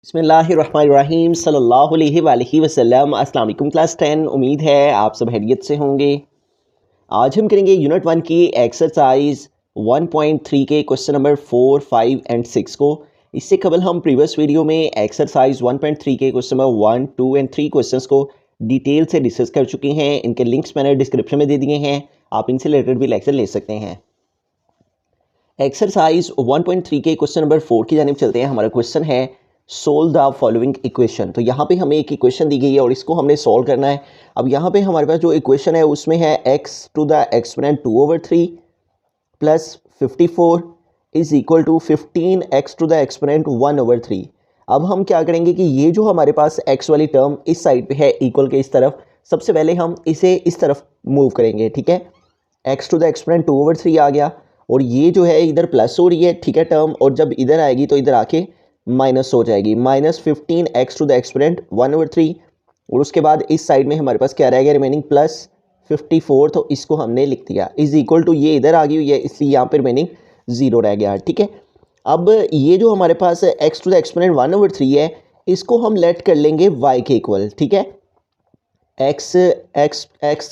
बिस्मिल्लाहिर्रहमानिर्रहीम सल्लल्लाहु अलैहि वसल्लम। अस्सलाम वालेकुम क्लास 10। उम्मीद है आप सब खैरियत से होंगे। आज हम करेंगे यूनिट 1 की एक्सरसाइज 1.3 के क्वेश्चन नंबर 4, 5 एंड 6 को। इससे कबल हम प्रीवियस वीडियो में एक्सरसाइज 1.3 के क्वेश्चन नंबर 1, 2 एंड 3 क्वेश्चंस को डिटेल से डिस्कस कर चुके हैं। इनके लिंक्स मैंने डिस्क्रिप्शन में दे दिए हैं, आप इनसे रिलेटेड भी लेक्चर ले सकते हैं। एक्सरसाइज 1.3 के क्वेश्चन नंबर 4 की जानिब चलते हैं। हमारा क्वेश्चन है सोल्व द फॉलोइंग इक्वेशन। तो यहाँ पे हमें एक इक्वेशन दी गई है और इसको हमने सॉल्व करना है। अब यहाँ पे हमारे पास जो इक्वेशन है उसमें है x to the exponent 2/3 plus 54 is equal to 15x to the exponent 1/3। अब हम क्या करेंगे कि ये जो हमारे पास x वाली टर्म इस साइड पे है इक्वल के इस तरफ, सबसे पहले हम इसे इस तरफ मूव करेंगे। ठीक है, x टू द एक्सपोनेंट 2/3 आ गया और ये जो है इधर प्लस हो रही है, ठीक है टर्म, और जब इधर आएगी तो इधर आके माइनस हो जाएगी, -15x टू द एक्सपोनेंट 1/3। और उसके बाद इस साइड में हमारे पास क्या रहेगा रिमेनिंग, +54। तो इसको हमने लिख दिया इज इक्वल टू, ये इधर आ गई हुई है इसलिए यहाँ पर रिमेनिंग 0 रह गया। ठीक है, अब ये जो हमारे पास x टू द एक्सपोनेंट 1/3 है इसको हम लेट कर लेंगे y के इक्वल। ठीक है, x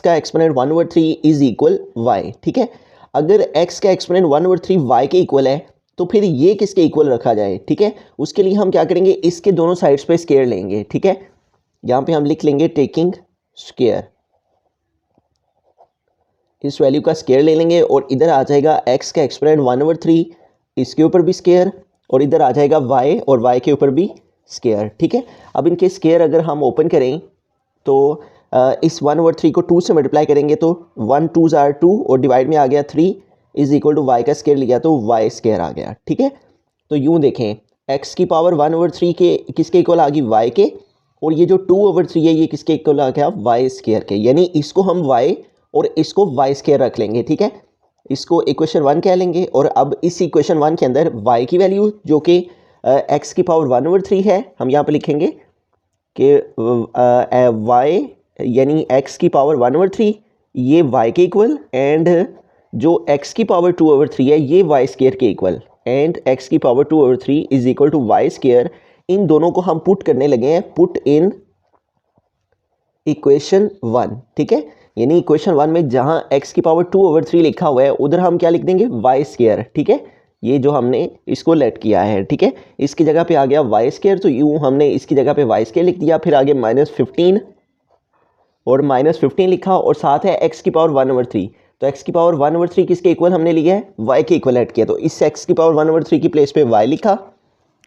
का एक्सपोनेंट 1/3 इज इक्वल y। ठीक है, अगर x का एक्सपोनेंट 1/3 y के इक्वल है तो फिर ये किसके इक्वल रखा जाए। ठीक है, उसके लिए हम क्या करेंगे, इसके दोनों साइड्स पे स्केयर लेंगे। ठीक है, यहाँ पे हम लिख लेंगे टेकिंग स्केयर, इस वैल्यू का स्केयर ले लेंगे और इधर आ जाएगा x का एक्सपोनेंट 1/3, इसके ऊपर भी स्केयर, और इधर आ जाएगा y और y के ऊपर भी स्केयर। ठीक है, अब इनके स्केयर अगर हम ओपन करें तो इस 1/3 को 2 से मल्टीप्लाई करेंगे तो 1 2 ज़ार 2 और डिवाइड में आ गया 3 इज इक्वल टू वाई का स्केयर लिया तो वाई स्केयर आ गया। ठीक है, तो यूँ देखें x की पावर 1/3 के किसके इक्वल आ गई, y के, और ये जो 2/3 है ये किसके इक्वल आ गया, वाई स्केयर के। यानी इसको हम y और इसको वाई स्केयर रख लेंगे। ठीक है, इसको इक्वेशन 1 कह लेंगे और अब इस इक्वेशन 1 के अंदर y की वैल्यू जो कि x की पावर 1/3 है, हम यहाँ पर लिखेंगे कि y यानी x की पावर 1/3 ये y के इक्वल, एंड जो x की पावर 2/3 है ये y स्केयर के इक्वल, एंड x की power 2/3 is equal to y square. इन दोनों को हम पुट करने लगे हैं, पुट इन इक्वेशन 1। ठीक है, यानी इक्वेशन 1 में जहां x की पावर 2/3 लिखा हुआ है उधर हम क्या लिख देंगे, y स्केयर। ठीक है, ये जो हमने इसको लेट किया है। ठीक है, इसकी जगह पे आ गया y स्केयर, तो यूँ हमने इसकी जगह पे y स्केयर लिख दिया। फिर आगे -15 और -15 लिखा और साथ है x की पावर 1/3। तो x की पावर 1/3 किसके इक्वल हमने लिया है, y के इक्वल ऐड किया, तो इस x की पावर 1/3 की प्लेस पे y लिखा।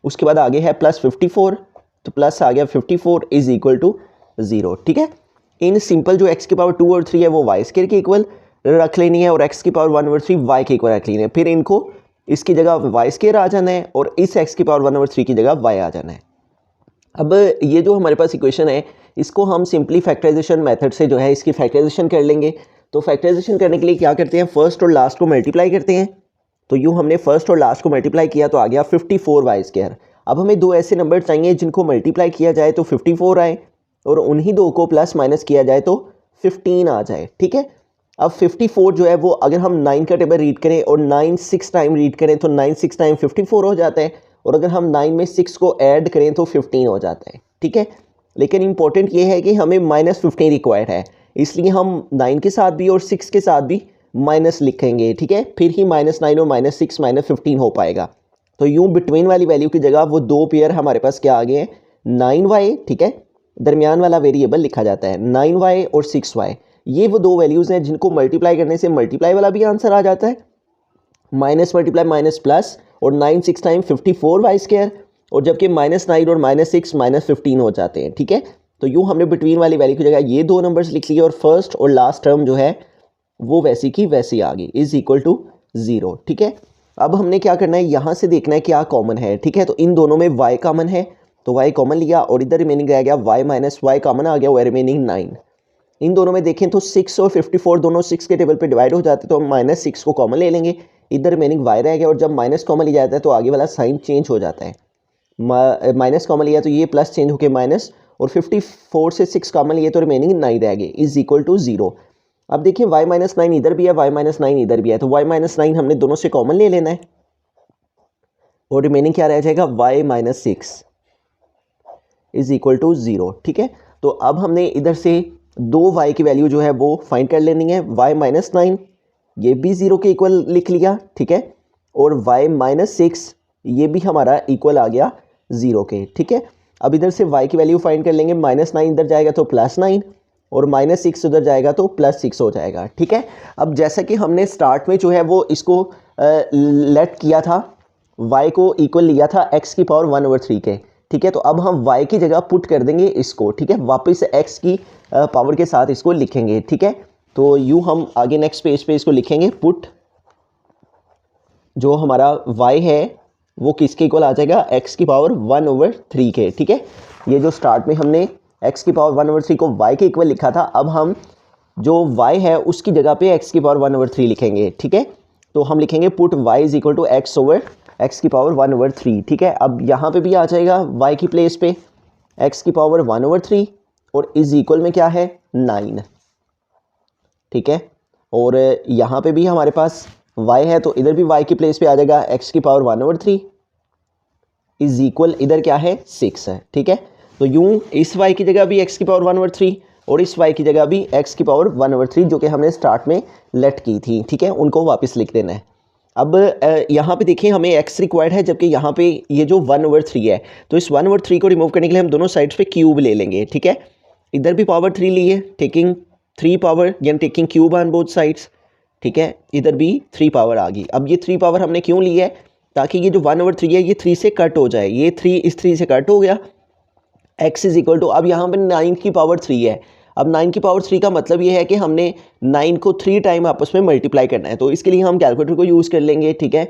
उसके बाद आगे है +54, तो प्लस आ गया 54 इज इक्वल टू 0। ठीक है, इन सिंपल जो x की पावर 2/3 है वो y स्केयर के इक्वल रख लेनी है और x की पावर 1/3 y के इक्वल रख लेनी है। फिर इनको इसकी जगह y स्केयर आ जाना है और इस x की पावर 1/3 की जगह y आ जाना है। अब ये जो हमारे पास इक्वेशन है इसको हम सिंपली फैक्टराइजेशन मेथड से जो है इसकी फैक्टराइजेशन कर लेंगे। तो फैक्टराइजेशन करने के लिए क्या करते हैं, फर्स्ट और लास्ट को मल्टीप्लाई करते हैं। तो यूँ हमने फर्स्ट और लास्ट को मल्टीप्लाई किया तो आ गया 54 वाई स्केयर। अब हमें दो ऐसे नंबर चाहिए जिनको मल्टीप्लाई किया जाए तो 54 आए और उन्हीं दो को प्लस माइनस किया जाए तो 15 आ जाए। ठीक है, अब 54 जो है वो अगर हम 9 का टेबल रीड करें और 9 6 टाइम रीड करें तो 9 6 टाइम 54 हो जाता है, और अगर हम 9 में 6 को ऐड करें तो 15 हो जाता है। ठीक है, लेकिन इंपॉर्टेंट ये है कि हमें -15 रिक्वायर्ड है, इसलिए हम 9 के साथ भी और 6 के साथ भी माइनस लिखेंगे। ठीक है, फिर ही -9 और -6 -15 हो पाएगा। तो यूँ बिटवीन वाली वैल्यू की जगह वो दो पेयर हमारे पास क्या आ गए हैं, 9y। ठीक है, दरमियान वाला वेरिएबल लिखा जाता है 9y और 6y। ये वो दो वैल्यूज़ हैं जिनको मल्टीप्लाई करने से मल्टीप्लाई वाला भी आंसर आ जाता है, माइनस मल्टीप्लाई माइनस प्लस, और 9 6 टाइम 54 वाई स्केयर, और जबकि -9 और -6 -15 हो जाते हैं। ठीक है, तो यूँ हमने बिटवीन वाली वैल्यू की जगह ये दो नंबर्स लिख लिए और फर्स्ट और लास्ट टर्म जो है वो वैसी की वैसी आ गई, इज इक्वल टू 0। ठीक है, अब हमने क्या करना है, यहाँ से देखना है क्या कॉमन है। ठीक है, तो इन दोनों में y कॉमन है तो y कॉमन लिया और इधर रिमेनिंग रह गया y माइनस y कॉमन आ गया, वो रिमेनिंग 9। इन दोनों में देखें तो 6 और 54 दोनों 6 के टेबल पे डिवाइड हो जाते हैं, तो हम -6 को कॉमन ले लेंगे, इधर रिमेनिंग y रह गया, और जब माइनस कॉमन लिया जाता है तो आगे वाला साइन चेंज हो जाता है। माइनस कॉमन लिया तो ये प्लस चेंज होकर माइनस, और 54 से 6 कॉमन लिए तो रिमेनिंग 9 रह गए, इज इक्वल टू 0। अब देखिए y-9 इधर भी है, y-9 इधर भी है, तो y-9 हमने दोनों से कॉमन ले लेना है और रिमेनिंग क्या रह जाएगा, y-6। इज इक्वल टू 0, ठीक है। तो अब हमने इधर से 2y की वैल्यू जो है वो फाइंड कर लेनी है। y माइनस 9 ये भी 0 के इक्वल लिख लिया, ठीक है, और y माइनस 6 ये भी हमारा इक्वल आ गया 0 के, ठीक है। अब इधर से y की वैल्यू फाइंड कर लेंगे, माइनस 9 इधर जाएगा तो प्लस 9 और माइनस 6 उधर जाएगा तो प्लस 6 हो जाएगा, ठीक है। अब जैसा कि हमने स्टार्ट में जो है वो इसको लेट किया था, y को इक्वल लिया था x की पावर 1/3 के, ठीक है। तो अब हम y की जगह पुट कर देंगे इसको, ठीक है, वापस x की पावर के साथ इसको लिखेंगे, ठीक है। तो यूँ हम आगे नेक्स्ट पेज पे इसको लिखेंगे, पुट जो हमारा y है वो किसके इक्वल आ जाएगा, x की पावर 1/3 के, ठीक है। ये जो स्टार्ट में हमने x की पावर 1/3 को y के इक्वल लिखा था, अब हम जो y है उसकी जगह पे x की पावर 1/3 लिखेंगे, ठीक है। तो हम लिखेंगे put y is equal to x की पावर 1/3, ठीक है। अब यहाँ पे भी आ जाएगा y की प्लेस पे x की पावर 1/3 और इज इक्वल में क्या है 9, ठीक है। और यहाँ पे भी हमारे पास y है तो इधर भी y की प्लेस पे आ जाएगा x की पावर 1/3 इज इक्वल इधर क्या है 6 है, ठीक है। तो यूं इस y की जगह भी x की पावर 1/3 और इस y की जगह भी x की पावर 1/3 जो कि हमने स्टार्ट में लेट की थी, ठीक है, उनको वापस लिख देना है। अब यहाँ पे देखिए हमें x रिक्वायर्ड है, जबकि यहाँ पे ये जो 1/3 है, तो इस 1/3 को रिमूव करने के लिए हम दोनों साइड्स पे क्यूब ले लेंगे, ठीक है। इधर भी पावर 3 ली है, टेकिंग 3 पावर यानी taking cube on both sides, ठीक है। इधर भी 3 पावर आ गई। अब ये 3 पावर हमने क्यों ली है, ताकि ये जो 1/3 है ये 3 से कट हो जाए, ये 3 इस 3 से कट हो गया। x इज इक्वल टू, अब यहाँ पर 9 की पावर 3 है, अब 9 की पावर 3 का मतलब ये है कि हमने 9 को 3 टाइम आपस में मल्टीप्लाई करना है, तो इसके लिए हम कैलकुलेटर को यूज़ कर लेंगे, ठीक है।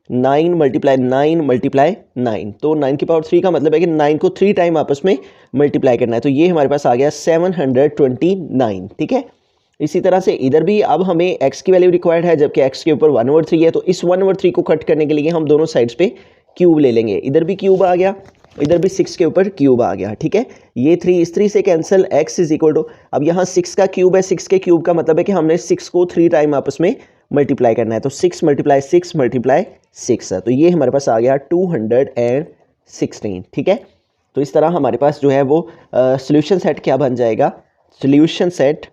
9 मल्टीप्लाई 9 मल्टीप्लाई 9, तो 9 की पावर 3 का मतलब है कि 9 को 3 टाइम आपस में मल्टीप्लाई करना है, तो ये हमारे पास आ गया 729, ठीक है। इसी तरह से इधर भी अब हमें x की वैल्यू रिक्वायर्ड है, जबकि x के ऊपर 1/3 है, तो इस 1/3 को कट करने के लिए हम दोनों साइड्स पे क्यूब ले लेंगे। इधर भी क्यूब आ गया, इधर भी 6 के ऊपर क्यूब आ गया, ठीक है। ये 3 इस 3 से cancel, x is equal to, अब यहाँ 6 का क्यूब है, 6 के क्यूब का मतलब है कि हमने 6 को 3 टाइम आपस में मल्टीप्लाई करना है, तो 6 मल्टीप्लाई 6 मल्टीप्लाई 6 है, तो ये हमारे पास आ गया 216, ठीक है। तो इस तरह हमारे पास जो है वो सोल्यूशन सेट क्या बन जाएगा, सोल्यूशन सेट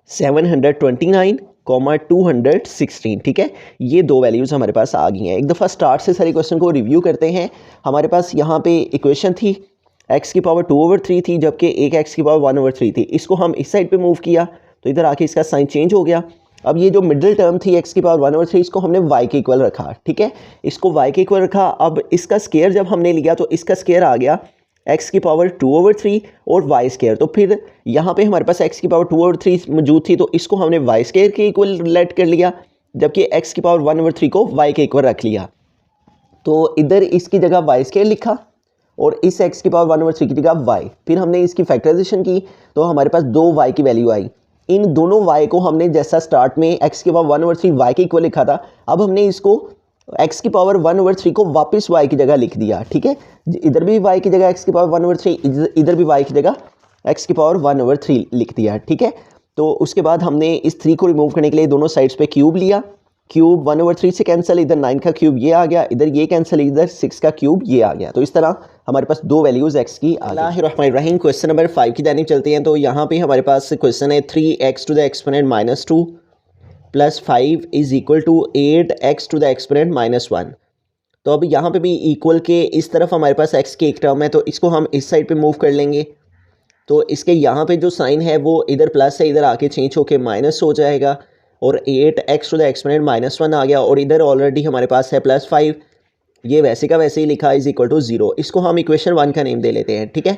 729, 216, ठीक है। ये दो वैल्यूज़ हमारे पास आ गई हैं। एक दफ़ा स्टार्ट से सारे क्वेश्चन को रिव्यू करते हैं। हमारे पास यहाँ पे इक्वेशन थी x की पावर 2/3 थी, जबकि एक x की पावर 1/3 थी। इसको हम इस साइड पे मूव किया तो इधर आके इसका साइन चेंज हो गया। अब ये जो मिडिल टर्म थी x की पावर 1/3, इसको हमने y के इक्वल रखा, ठीक है, इसको y के इक्वल रखा। अब इसका स्केयर जब हमने लिया तो इसका स्केयर आ गया x की पावर 2/3 और y स्केयर, तो फिर यहाँ पे हमारे पास x की पावर 2/3 मौजूद थी, तो इसको हमने y स्केयर के इक्वल लेट कर लिया, जबकि x की पावर 1/3 को y के इक्वल रख लिया। तो इधर इसकी जगह y स्केयर लिखा और इस x की पावर 1/3 की जगह y, फिर हमने इसकी फैक्टराइजेशन की तो हमारे पास 2y की वैल्यू आई। इन दोनों y को हमने जैसा स्टार्ट में x की पावर 1/3 y के इक्वल लिखा था, अब हमने इसको x की पावर 1/3 को वापस y की जगह लिख दिया, ठीक है। इधर भी y की जगह x की पावर 1/3, इधर भी y की जगह x की पावर 1/3 लिख दिया, ठीक है। तो उसके बाद हमने इस 3 को रिमूव करने के लिए दोनों साइड्स पे क्यूब लिया, क्यूब 1/3 से कैंसिल, इधर 9 का क्यूब ये आ गया, इधर ये कैंसिल, इधर 6 का क्यूब ये आ गया। तो इस तरह हमारे पास दो वैल्यूज़ x की आ गई। बिस्मिल्लाहिर्रहमानिर्रहीम, क्वेश्चन नंबर 5 की जानिब चलते हैं। तो यहाँ पे हमारे पास क्वेश्चन है 3x to the exponent -2 plus 5 is equal to 8x to the exponent -1। तो अब यहाँ पे भी इक्वल के इस तरफ हमारे पास x की एक टर्म है, तो इसको हम इस साइड पे मूव कर लेंगे। तो इसके यहाँ पे जो साइन है वो इधर प्लस है, इधर आके चेंज होके माइनस हो जाएगा और 8x टू द एक्सपोनेंट -1 आ गया, और इधर ऑलरेडी हमारे पास है +5, ये वैसे का वैसे ही लिखा इज इक्वल टू 0। इसको हम इक्वेशन 1 का नेम दे लेते हैं, ठीक है।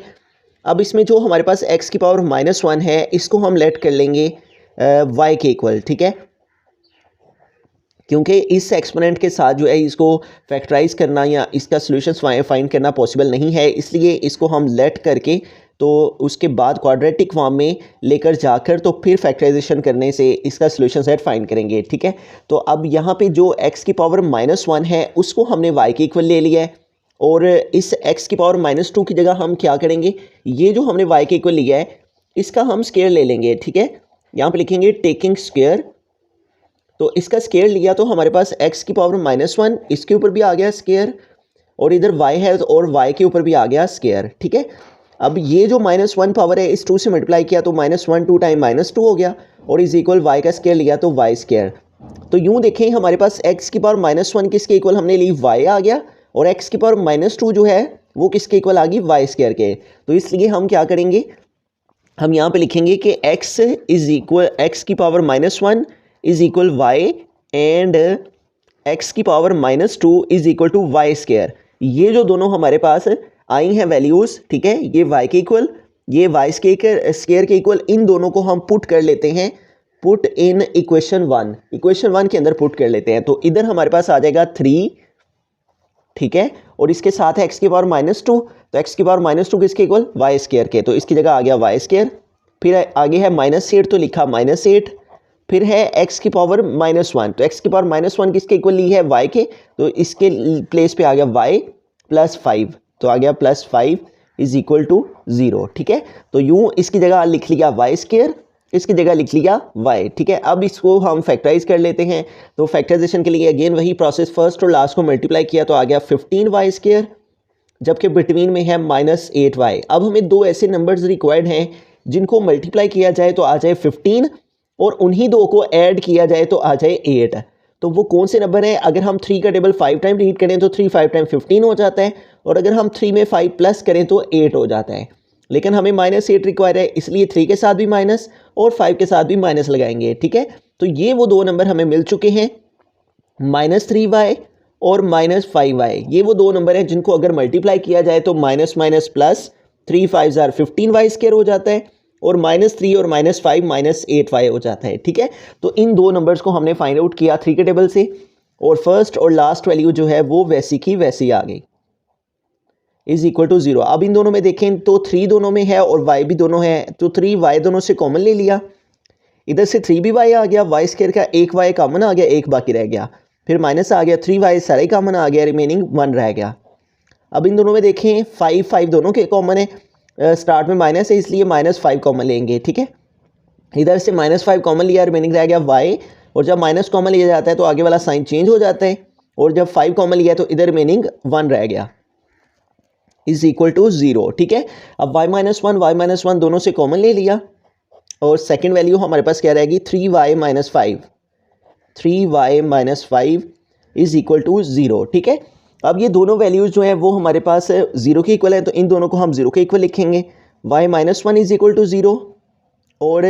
अब इसमें जो हमारे पास x की पावर -1 है, इसको हम लेट कर लेंगे y के इक्वल, ठीक है, क्योंकि इस एक्सपोनेंट के साथ जो है इसको फैक्टराइज करना या इसका सॉल्यूशन फाइंड करना पॉसिबल नहीं है, इसलिए इसको हम लेट करके तो उसके बाद क्वाड्रेटिक फॉर्म में लेकर जाकर तो फिर फैक्टराइजेशन करने से इसका सॉल्यूशन सेट फाइंड करेंगे, ठीक है। तो अब यहाँ पे जो x की पावर -1 है उसको हमने y के इक्वल ले लिया है, और इस x की पावर -2 की जगह हम क्या करेंगे, ये जो हमने y के इक्वल लिया है इसका हम स्केयर ले लेंगे, ठीक है। यहाँ पे लिखेंगे टेकिंग स्केयर, तो इसका स्केयर लिया तो हमारे पास x की पावर -1, इसके ऊपर भी आ गया स्केयर, और इधर y है और y के ऊपर भी आ गया स्क्वायर, ठीक है। अब ये जो -1 पावर है इस 2 से मल्टीप्लाई किया तो -1 2 टाइम -2 हो गया और इज इक्वल y का स्क्वायर लिया तो y स्क्वायर। तो यूँ देखें हमारे पास x की पावर -1 किसके इक्वल हमने ली, y आ गया, और x की पावर -2 जो है वो किसके इक्वल आ गई, y स्क्वायर के। तो इसलिए हम क्या करेंगे, हम यहाँ पे लिखेंगे कि x इज इक्वल x की power -1 is equal y and x की power -2 is equal to y square. ये जो दोनों हमारे पास आई हैं वैल्यूज़, ठीक है, ये y के इक्वल, ये y स्क्वायर के इक्वल, इन दोनों को हम पुट कर लेते हैं, पुट इन इक्वेशन 1, इक्वेशन 1 के अंदर पुट कर लेते हैं। तो इधर हमारे पास आ जाएगा 3, ठीक है, और इसके साथ है x की पावर -2, तो x की पावर -2 किसके इक्वल, y स्क्वायर के, तो इसकी जगह आ गया y स्क्वायर। फिर आगे है -8 तो लिखा -8, फिर है x की पावर -1, तो x की पावर -1 किसके इक्वल ली है, y के, तो इसके प्लेस पे आ गया y +5, तो आ गया +5 इज इक्वल टू 0, ठीक है। तो यूं इसकी जगह लिख लिया y स्क्वायर, इसकी जगह लिख लिया y, ठीक है। अब इसको हम फैक्टराइज कर लेते हैं, तो फैक्टराइजेशन के लिए अगेन वही प्रोसेस, फर्स्ट और लास्ट को मल्टीप्लाई किया तो आ गया 15y स्क्वायर, जबकि बिटवीन में है -8y। अब हमें दो ऐसे नंबर्स रिक्वायर्ड हैं जिनको मल्टीप्लाई किया जाए तो आ जाए 15 और उन्हीं दो को ऐड किया जाए तो आ जाए 8। तो वो कौन से नंबर हैं, अगर हम 3 का टेबल 5 टाइम रीड करें तो 3 5 टाइम 15 हो जाता है, और अगर हम 3 में 5 प्लस करें तो 8 हो जाता है। लेकिन हमें -8 रिक्वायर है, इसलिए 3 के साथ भी माइनस और 5 के साथ भी माइनस लगाएंगे, ठीक है। तो ये वो दो नंबर हमें मिल चुके हैं, -3y और -5y। ये वो दो नंबर हैं जिनको अगर मल्टीप्लाई किया जाए तो minus minus plus 3 5 are 15y square हो जाता है, और -3 और -5 -8y हो जाता है, ठीक है। तो इन दो नंबर्स को हमने फाइंड आउट किया 3 के टेबल से, और फर्स्ट और लास्ट वैल्यू जो है वो वैसी की वैसी आ गई, इज इक्वल टू 0। अब इन दोनों में देखें तो 3 दोनों में है और y भी दोनों है, तो 3y दोनों से कॉमन ले लिया, इधर से 3by आ गया, y स्क्वायर का 1y कॉमन आ गया, 1 बाकी रह गया, फिर माइनस आ गया, 3y सारा ही कॉमन आ गया, रिमेनिंग 1 रह गया। अब इन दोनों में देखें 5 5 दोनों के कॉमन है, स्टार्ट में माइनस है इसलिए -5 कॉमन लेंगे, ठीक है। इधर से -5 कॉमन लिया, रिमेनिंग रह गया y, और जब माइनस कॉमन लिया जाता है तो आगे वाला साइन चेंज हो जाता है, और जब 5 कॉमन लिया तो इधर रिमेनिंग 1 रह गया, इज इक्वल टू 0, ठीक है। अब y -1 दोनों से कॉमन ले लिया, और सेकेंड वैल्यू हमारे पास क्या रहेगी, 3y -5 इज इक्वल टू 0, ठीक है। अब ये दोनों वैल्यूज़ जो हैं वो हमारे पास 0 के इक्वल है, तो इन दोनों को हम 0 के इक्वल लिखेंगे, y -1 इज इक्वल टू 0 और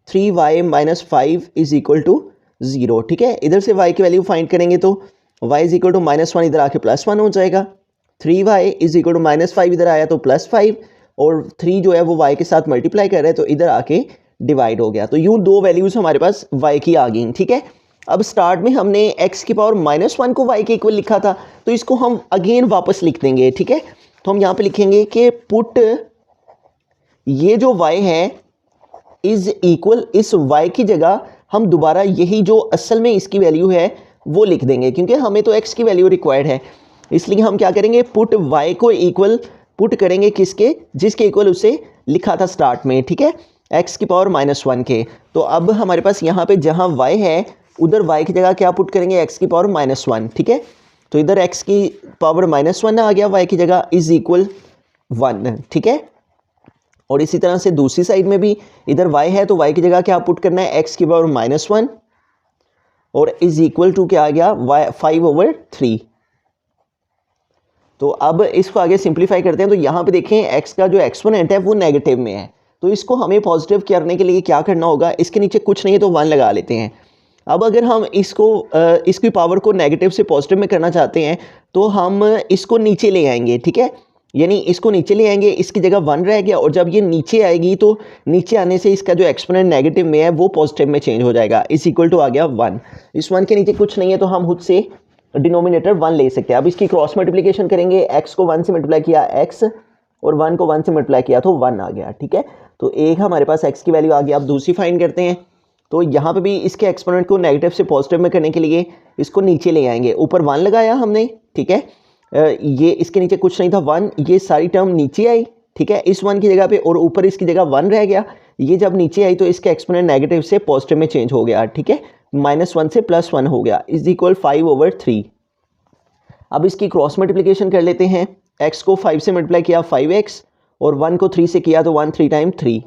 3y -5 इज इक्वल टू 0, ठीक है। इधर से y की वैल्यू फाइंड करेंगे तो y इज इक्वल टू -1 इधर आके +1 हो जाएगा, 3y इज इक्वल टू -5 इधर आया तो +5, और 3 जो है वो y के साथ मल्टीप्लाई कर रहे हैं तो इधर आके डिवाइड हो गया। तो यूँ दो वैल्यूज़ हमारे पास y की आ गई, ठीक है। अब स्टार्ट में हमने x की पावर -1 को y के इक्वल लिखा था, तो इसको हम अगेन वापस लिख देंगे, ठीक है। तो हम यहाँ पे लिखेंगे कि पुट ये जो y है इज इक्वल, इस y की जगह हम दोबारा यही जो असल में इसकी वैल्यू है वो लिख देंगे, क्योंकि हमें तो x की वैल्यू रिक्वायर्ड है, इसलिए हम क्या करेंगे, पुट y को इक्वल पुट करेंगे किसके, जिसके इक्वल उसे लिखा था स्टार्ट में, ठीक है, x की पावर -1 के। तो अब हमारे पास यहाँ पे जहाँ y है उधर y की जगह क्या पुट करेंगे, x की पावर -1, ठीक है। तो इधर x की पावर -1 आ गया y की जगह, इज इक्वल 1, ठीक है। और इसी तरह से दूसरी साइड में भी इधर y है तो y की जगह क्या पुट करना है, x की पावर -1 और इज इक्वल टू क्या आ गया, 5/3। तो अब इसको आगे सिंप्लीफाई करते हैं, तो यहाँ पे देखें x का जो एक्सपोनेंट है वो नेगेटिव में है, तो इसको हमें पॉजिटिव करने के लिए क्या करना होगा, इसके नीचे कुछ नहीं है तो 1 लगा लेते हैं। अब अगर हम इसकी पावर को नेगेटिव से पॉजिटिव में करना चाहते हैं तो हम इसको नीचे ले आएंगे, ठीक है, यानी इसको नीचे ले आएंगे, इसकी जगह 1 रह गया, और जब ये नीचे आएगी तो नीचे आने से इसका जो एक्सपोनेंट नेगेटिव में है वो पॉजिटिव में चेंज हो जाएगा, इस इक्वल टू आ गया 1। इस 1 के नीचे कुछ नहीं है तो हम खुद से डिनोमिनेटर 1 ले सकते हैं। अब इसकी क्रॉस मल्टीप्लिकेशन करेंगे, x को 1 से मल्टीप्लाई किया x और 1 को 1 से मल्टीप्लाई किया तो 1 आ गया, ठीक है। तो एक हमारे पास x की वैल्यू आ गई। अब दूसरी फाइंड करते हैं, तो यहाँ पे भी इसके एक्सपोनेंट को नेगेटिव से पॉजिटिव में करने के लिए इसको नीचे ले आएंगे, ऊपर 1 लगाया हमने, ठीक है, ये इसके नीचे कुछ नहीं था 1, ये सारी टर्म नीचे आई, ठीक है, इस 1 की जगह पे, और ऊपर इसकी जगह 1 रह गया, ये जब नीचे आई तो इसका एक्सपोनेंट नेगेटिव से पॉजिटिव में चेंज हो गया, ठीक है, -1 से +1 हो गया, इज इक्वल 5/3। अब इसकी क्रॉस मल्टीप्लिकेशन कर लेते हैं। x को 5 से मल्टीप्लाई किया 5x और 1 को 3 से किया तो 1 3 टाइम 3।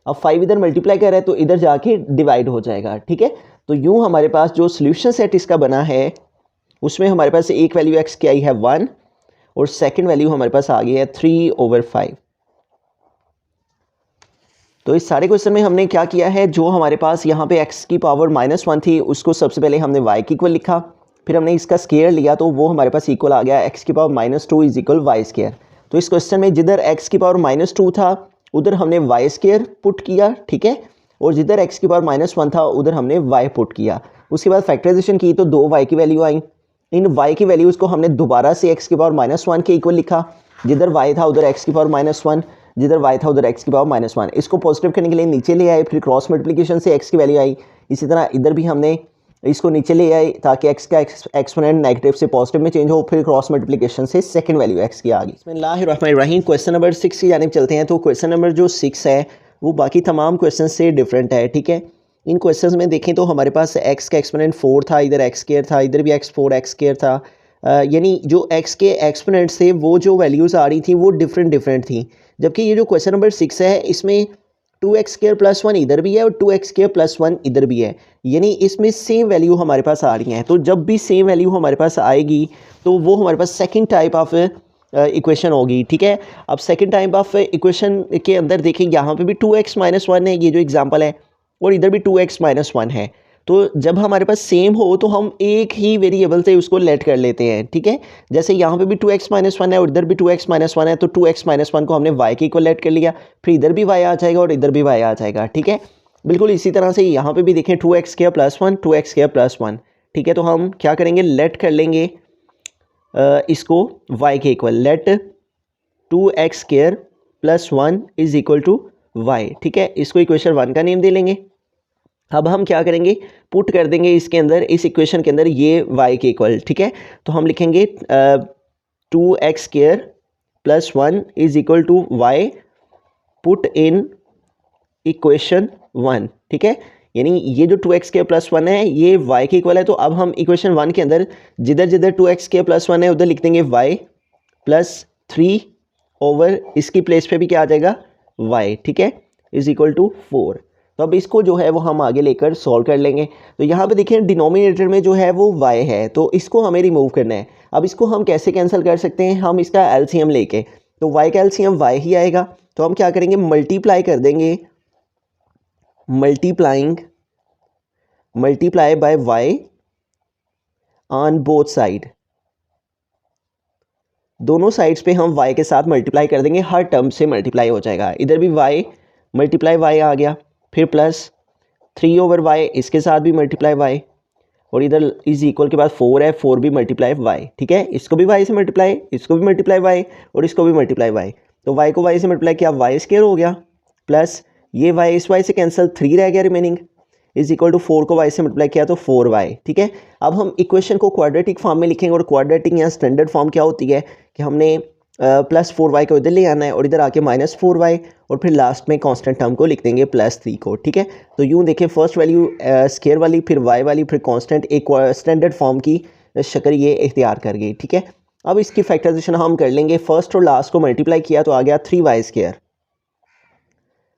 अब 5 इधर मल्टीप्लाई कर रहा है तो इधर जाके डिवाइड हो जाएगा, ठीक है। तो यूँ हमारे पास जो सोल्यूशन सेट इसका बना है उसमें हमारे पास एक वैल्यू x की आई है 1 और सेकंड वैल्यू हमारे पास आ गई है 3/5। तो इस सारे क्वेश्चन में हमने क्या किया है, जो हमारे पास यहाँ पे x की पावर -1 थी उसको सबसे पहले हमने y की इक्वल लिखा, फिर हमने इसका स्केयर लिया तो वो हमारे पास इक्वल आ गया x की power -2 is equal y square. तो इस क्वेश्चन में जिधर x की पावर -2 था उधर हमने y स्केयर पुट किया, ठीक है, और जिधर x की पावर -1 था उधर हमने y पुट किया। उसके बाद फैक्टराइजेशन की तो 2 y की वैल्यू आई। इन y की वैल्यूज़ को हमने दोबारा से x की पावर -1 के इक्वल लिखा, जिधर y था उधर x की पावर -1, जिधर y था उधर x की पावर -1। इसको पॉजिटिव करने के लिए नीचे ले आए, फिर क्रॉस मल्टीप्लिकेशन से x की वैल्यू आई। इसी तरह इधर भी हमने इसको नीचे ले आए ताकि x का एक्सपोनेंट नेगेटिव से पॉजिटिव में चेंज हो, फिर क्रॉस मल्टीप्लिकेशन से सेकंड वैल्यू x की आ गई। बिस्मिल्लाहिर्रहमानिर्रहीम। क्वेश्चन नंबर 6 की जानिब चलते हैं। तो क्वेश्चन नंबर जो 6 है वो बाकी तमाम क्वेश्चन से डिफरेंट है, ठीक है। इन क्वेश्चंस में देखें तो हमारे पास x का एक्सपोनेंट 4 था, इधर x स्क्वायर था, इधर भी x स्क्वायर था। यानी जो x के एक्सपोनेंट से वो जो वैल्यूज़ आ रही थी वो डिफरेंट थी। जबकि ये जो क्वेश्चन नंबर 6 है इसमें 2x² + 1 इधर भी है और 2x² + 1 इधर भी है, यानी इसमें सेम वैल्यू हमारे पास आ रही हैं। तो जब भी सेम वैल्यू हमारे पास आएगी तो वो हमारे पास सेकंड टाइप ऑफ इक्वेशन होगी, ठीक है। अब सेकंड टाइप ऑफ इक्वेशन के अंदर देखें यहाँ पे भी 2x - 1 है, ये जो एग्जांपल है, और इधर भी 2x - 1 है। तो जब हमारे पास सेम हो तो हम एक ही वेरिएबल से उसको लेट कर लेते हैं, ठीक है। जैसे यहाँ पे भी 2x - 1 है और इधर भी 2x - 1 है, तो 2x - 1 को हमने y के इक्वल लेट कर लिया, फिर इधर भी y आ जाएगा और इधर भी y आ जाएगा, ठीक है। बिल्कुल इसी तरह से यहाँ पे भी देखें 2x² + 1 2x² + 1, ठीक है। तो हम क्या करेंगे, लेट कर लेंगे इसको y के equal, let 2x² + 1 is equal to y, ठीक है। इसको इक्वेशन 1 का नेम दे लेंगे। अब हम क्या करेंगे, पुट कर देंगे इसके अंदर, इस इक्वेशन के अंदर ये y के इक्वल, ठीक है। तो हम लिखेंगे 2x² + 1 is equal to y, put in equation 1, ठीक है। यानी ये जो 2x² + 1 है ये y के इक्वल है। तो अब हम इक्वेशन 1 के अंदर जिधर जिधर 2x² + 1 है उधर लिख देंगे y + 3 ओवर इसकी प्लेस पे भी क्या आ जाएगा y, ठीक है, इज इक्वल टू 4। तो अब इसको जो है वो हम आगे लेकर सॉल्व कर लेंगे। तो यहाँ पे देखिए डिनोमिनेटर में जो है वो y है, तो इसको हमें रिमूव करना है। अब इसको हम कैसे कैंसिल कर सकते हैं, हम इसका एलसीएम लेके, तो y का एलसीएम y ही आएगा। तो हम क्या करेंगे, मल्टीप्लाई कर देंगे, multiply by y on both side, दोनों साइड्स पे हम y के साथ मल्टीप्लाई कर देंगे, हर टर्म से मल्टीप्लाई हो जाएगा। इधर भी y मल्टीप्लाई y आ गया, फिर प्लस 3/y इसके साथ भी मल्टीप्लाई y, और इधर इज इक्वल के बाद 4 है, 4 भी मल्टीप्लाई y, ठीक है। इसको भी y से मल्टीप्लाई, इसको भी मल्टीप्लाई y और इसको भी मल्टीप्लाई y। तो y को y से मल्टीप्लाई किया, y स्क्वायर हो गया, प्लस ये y इस y से कैंसिल, 3 रह गया रिमेनिंग, इज इक्वल टू 4 को y से मल्टीप्लाई किया तो 4y, ठीक है। अब हम इक्वेशन को क्वाड्रेटिक फॉर्म में लिखेंगे, और क्वाड्रेटिक या स्टैंडर्ड फॉर्म क्या होती है कि हमने +4y को इधर ले आना है और इधर आके -4y, और फिर लास्ट में कांस्टेंट टर्म को लिख देंगे +3 को, ठीक है। तो यूँ देखें फर्स्ट वैल्यू स्क्वायर वाली, फिर y वाली, फिर कांस्टेंट, एक स्टैंडर्ड फॉर्म की शक्ल ये इख्तियार कर गई, ठीक है। अब इसकी फैक्टराइजेशन हम कर लेंगे, फर्स्ट और लास्ट को मल्टीप्लाई किया तो आ गया 3y²,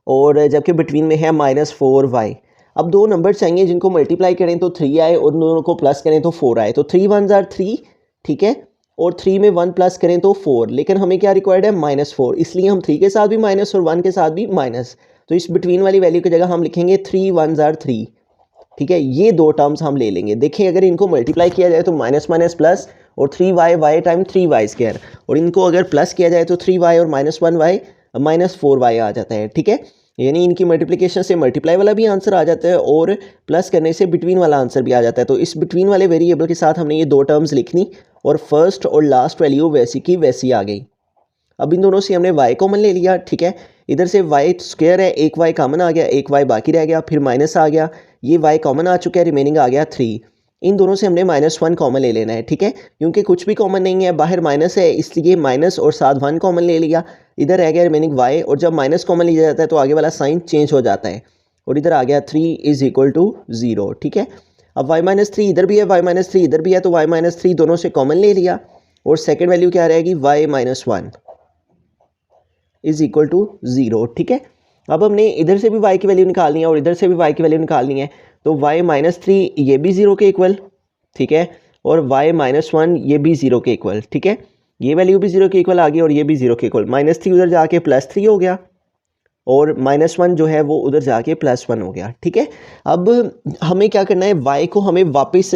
और जबकि बिटवीन में है -4y। अब दो नंबर चाहिए जिनको मल्टीप्लाई करें तो 3 आए और दोनों को प्लस करें तो 4 आए। तो 3 1 ज़ार 3, ठीक है, और 3 में 1 प्लस करें तो 4, लेकिन हमें क्या रिक्वायर्ड है, -4, इसलिए हम 3 के साथ भी माइनस और 1 के साथ भी माइनस। तो इस बिटवीन वाली वैल्यू की जगह हम लिखेंगे 3 1 ज़ार 3, ठीक है। ये दो टर्म्स हम ले लेंगे। देखिए अगर इनको मल्टीप्लाई किया जाए तो माइनस माइनस प्लस, और 3y टाइम 3y², और इनको अगर प्लस किया जाए तो 3y और -1y -4y आ जाता है, ठीक है। यानी इनकी मल्टीप्लिकेशन से मल्टीप्लाई वाला भी आंसर आ जाता है और प्लस करने से बिटवीन वाला आंसर भी आ जाता है। तो इस बिटवीन वाले वेरिएबल के साथ हमने ये दो टर्म्स लिखनी, और फर्स्ट और लास्ट वैल्यू वैसी की वैसी आ गई। अब इन दोनों से हमने y कॉमन ले लिया, ठीक है। इधर से y स्क्वायर है, एक y कॉमन आ गया, एक y बाकी रह गया, फिर माइनस आ गया, ये y कॉमन आ चुका है, रिमेनिंग आ गया 3। इन दोनों से हमने -1 कॉमन ले लेना है, ठीक है, क्योंकि कुछ भी कॉमन नहीं है, बाहर माइनस है, इसलिए माइनस और साथ 1 कॉमन ले लिया। इधर रह गया रिमेनिंग y, और जब माइनस कॉमन लिया जाता है तो आगे वाला साइन चेंज हो जाता है, और इधर आ गया 3 इज इक्वल टू 0, ठीक है। अब y - 3 इधर भी है, y - 3 इधर भी है, तो y - 3 दोनों से कॉमन ले लिया, और सेकेंड वैल्यू क्या रहेगी y minus 1 is equal to 0, ठीक है। अब हमने इधर से भी y की वैल्यू निकालनी है और इधर से भी y की वैल्यू निकालनी है, तो y माइनस 3 ये भी 0 के इक्वल, ठीक है, और y माइनस 1 ये भी 0 के इक्वल, ठीक है। ये वैल्यू भी 0 के इक्वल आ गई और ये भी 0 के इक्वल। माइनस 3 उधर जाके प्लस 3 हो गया और माइनस 1 जो है वो उधर जाके प्लस 1 हो गया, ठीक है। अब हमें क्या करना है, y को हमें वापस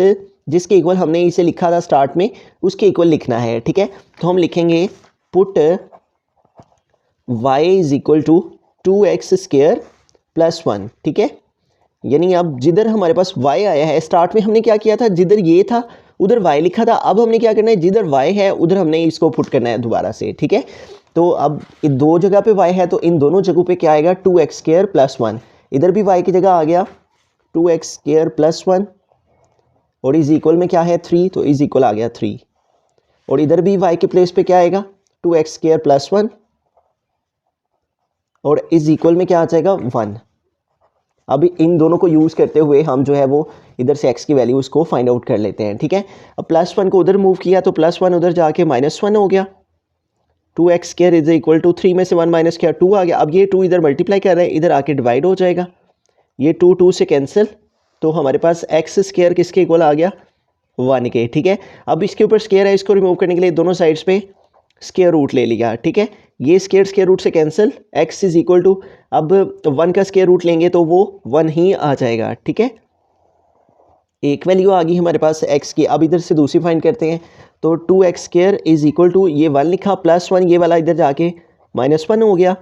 जिसके इक्वल हमने इसे लिखा था स्टार्ट में उसके इक्वल लिखना है, ठीक है। तो हम लिखेंगे put y is equal to 2x square plus 1, ठीक है। यानी अब जिधर हमारे पास y आया है, स्टार्ट में हमने क्या किया था, जिधर ये था उधर y लिखा था, अब हमने क्या करना है, जिधर y है उधर हमने इसको पुट करना है दोबारा से, ठीक है। तो अब इन दो जगह पे y है तो इन दोनों जगहों पे क्या आएगा, 2x स्क्वायर प्लस 1, इधर भी y की जगह आ गया 2x स्क्वायर प्लस 1 और इज इक्वल में क्या है 3, तो इज इक्वल आ गया 3, और इधर भी y के प्लेस पे क्या आएगा 2x स्क्वायर प्लस 1 और इज इक्वल में क्या आ जाएगा 1। अब इन दोनों को यूज़ करते हुए हम जो है वो इधर से x की वैल्यू उसको फाइंड आउट कर लेते हैं, ठीक है। अब प्लस 1 को उधर मूव किया तो प्लस 1 उधर जाके माइनस 1 हो गया, 2x square is equal to 3 में से 1 माइनस किया 2 आ गया। अब ये 2 इधर मल्टीप्लाई कर रहे हैं, इधर आके डिवाइड हो जाएगा, ये 2 2 से कैंसिल, तो हमारे पास x स्क्वायर किसके इक्वल आ गया 1 के, ठीक है। अब इसके ऊपर स्क्वायर है, इसको रिमूव करने के लिए दोनों साइड्स पे स्क्वायर रूट ले लिया, ठीक है। ये स्क्वायर रूट से cancel, x is equal to, अब 1 का स्क्वायर रूट लेंगे तो वो 1 ही आ जाएगा, ठीक है। एक वैल्यू आ गई हमारे पास x की। अब इधर से दूसरी फाइंड करते हैं, तो 2x square is equal to ये 1 लिखा प्लस 1, ये वाला इधर जाके माइनस 1 हो गया,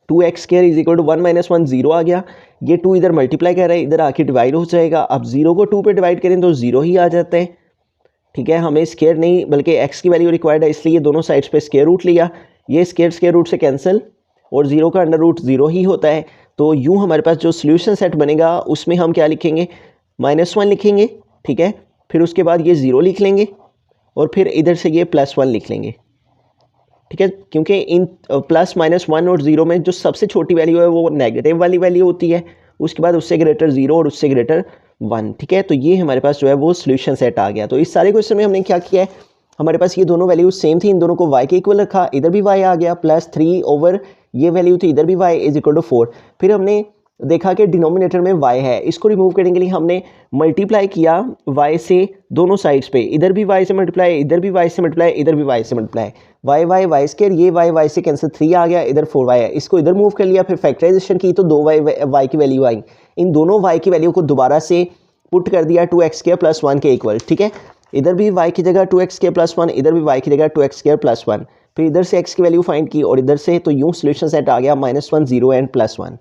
2x square is equal to 1 minus 1 0 आ गया, ये 2 इधर मल्टीप्लाई कर रहा है, इधर आके डिवाइड हो जाएगा। अब 0 को 2 पे डिवाइड करें तो 0 ही आ जाता है, ठीक है। हमें स्क्वायर नहीं बल्कि x की वैल्यू रिक्वायर्ड है, इसलिए दोनों साइड्स पे स्क्वायर रूट लिया, ये स्क्वायर रूट से कैंसिल और 0 का अंडर रूट 0 ही होता है। तो यूँ हमारे पास जो सोल्यूशन सेट बनेगा उसमें हम क्या लिखेंगे, -1 लिखेंगे, ठीक है। फिर उसके बाद ये 0 लिख लेंगे और फिर इधर से ये +1 लिख लेंगे, ठीक है। क्योंकि इन प्लस माइनस 1 और 0 में जो सबसे छोटी वैल्यू है वो नेगेटिव वाली वैल्यू होती है, उसके बाद उससे ग्रेटर 0 और उससे ग्रेटर 1, ठीक है। तो ये हमारे पास जो है वो सोल्यूशन सेट आ गया। तो इस सारे क्वेश्चन में हमने क्या किया है, हमारे पास ये दोनों वैल्यूज सेम थी, इन दोनों को y के इक्वल रखा, इधर भी y आ गया +3 ओवर ये वैल्यू थी, इधर भी y इज इक्वल टू 4। फिर हमने देखा कि डिनोमिनेटर में y है, इसको रिमूव करने के लिए हमने मल्टीप्लाई किया y से दोनों साइड्स पे, इधर भी y से मल्टीप्लाई, इधर भी y से मल्टीप्लाई, इधर भी y से मल्टीप्लाई, y स्क्वायर, ये y से कैंसिल 3 आ गया, इधर 4y है, इसको इधर मूव कर लिया, फिर फैक्टराइजेशन की तो 2y की वैल्यू आई, इन दोनों y की वैल्यू को दोबारा से पुट कर दिया 2x स्क्वायर प्लस 1 के इक्वल, ठीक है। इधर भी y की जगह 2x स्क्वायर प्लस 1, इधर भी y की जगह 2x स्क्वायर प्लस 1, फिर इधर से x की वैल्यू फाइंड की और इधर से, तो यूँ सोल्यूशन सेट आ गया -1 0 एंड +1।